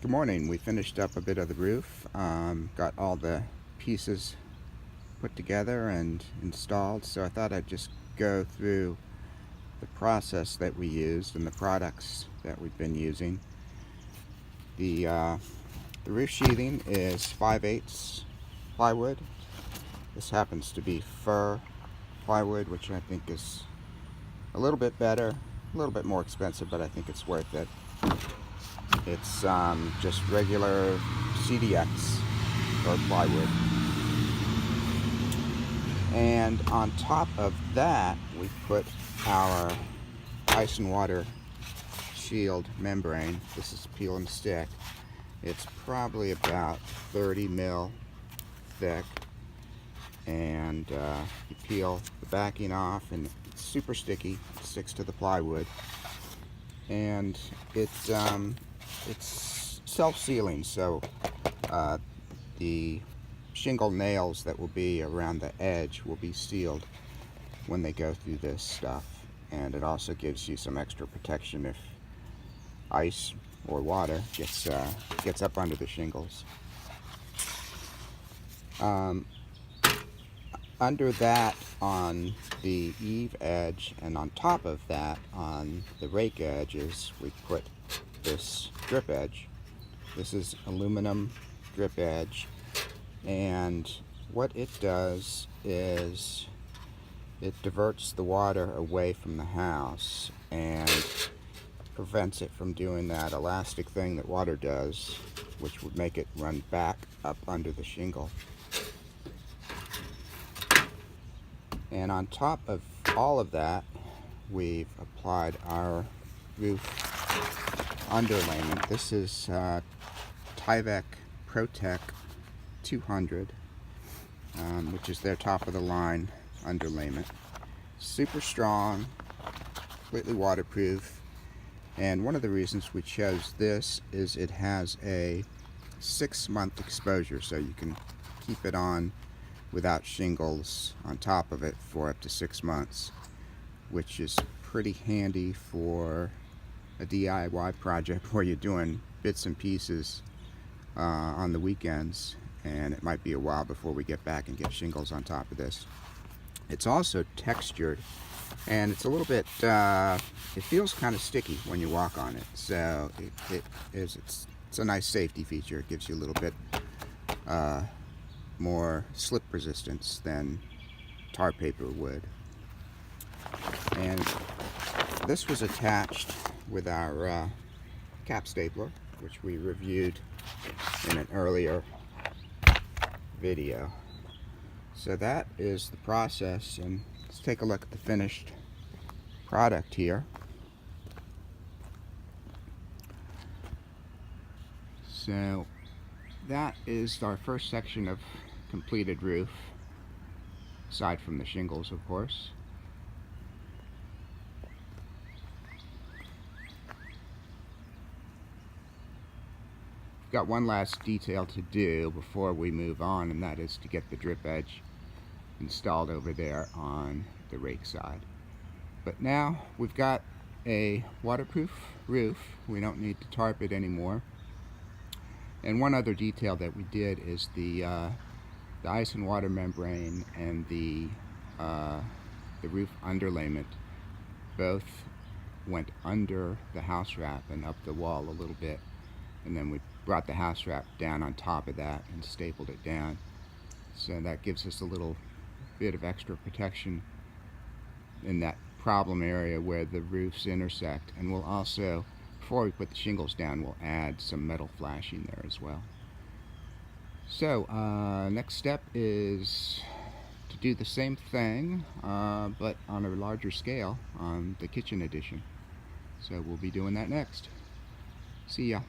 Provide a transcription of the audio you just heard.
Good morning. We finished up a bit of the roof, got all the pieces put together and installed, so I thought I'd just go through the process that we used and the products that we've been using. The roof sheathing is 5/8 plywood. This happens to be fir plywood, which I think is a little bit better, a little bit more expensive, but I think it's worth it. It's just regular CDX or plywood. And on top of that, we put our ice and water shield membrane. This is peel and stick. It's probably about 30 mil thick. And you peel the backing off, and it's super sticky. It sticks to the plywood. And it's self-sealing, so the shingle nails that will be around the edge will be sealed when they go through this stuff, and it also gives you some extra protection if ice or water gets up under the shingles. Under that, on the eave edge, and on top of that on the rake edges, we put this drip edge. This is aluminum drip edge, and what it does is it diverts the water away from the house and prevents it from doing that elastic thing that water does, which would make it run back up under the shingle. And on top of all of that, we've applied our roof underlayment. This is Tyvek ProTech 200, which is their top of the line underlayment. Super strong, completely waterproof, and one of the reasons we chose this is it has a 6-month exposure, so you can keep it on without shingles on top of it for up to 6 months, which is pretty handy for a DIY project where you're doing bits and pieces on the weekends, and it might be a while before we get back and get shingles on top of this. It's also textured, and it's a little bit it feels kind of sticky when you walk on it, so it's a nice safety feature. It gives you a little bit more slip resistance than tar paper would. And this was attached with our cap stapler, which we reviewed in an earlier video. So that is the process, and let's take a look at the finished product here. So that is our first section of completed roof, aside from the shingles, of course. We've got one last detail to do before we move on, and that is to get the drip edge installed over there on the rake side. But now we've got a waterproof roof. We don't need to tarp it anymore. And one other detail that we did is the ice and water membrane and the roof underlayment both went under the house wrap and up the wall a little bit, and then we brought the house wrap down on top of that and stapled it down. So that gives us a little bit of extra protection in that problem area where the roofs intersect. And we'll also, before we put the shingles down, we'll add some metal flashing there as well. So next step is to do the same thing, but on a larger scale on the kitchen edition. So we'll be doing that next. See ya.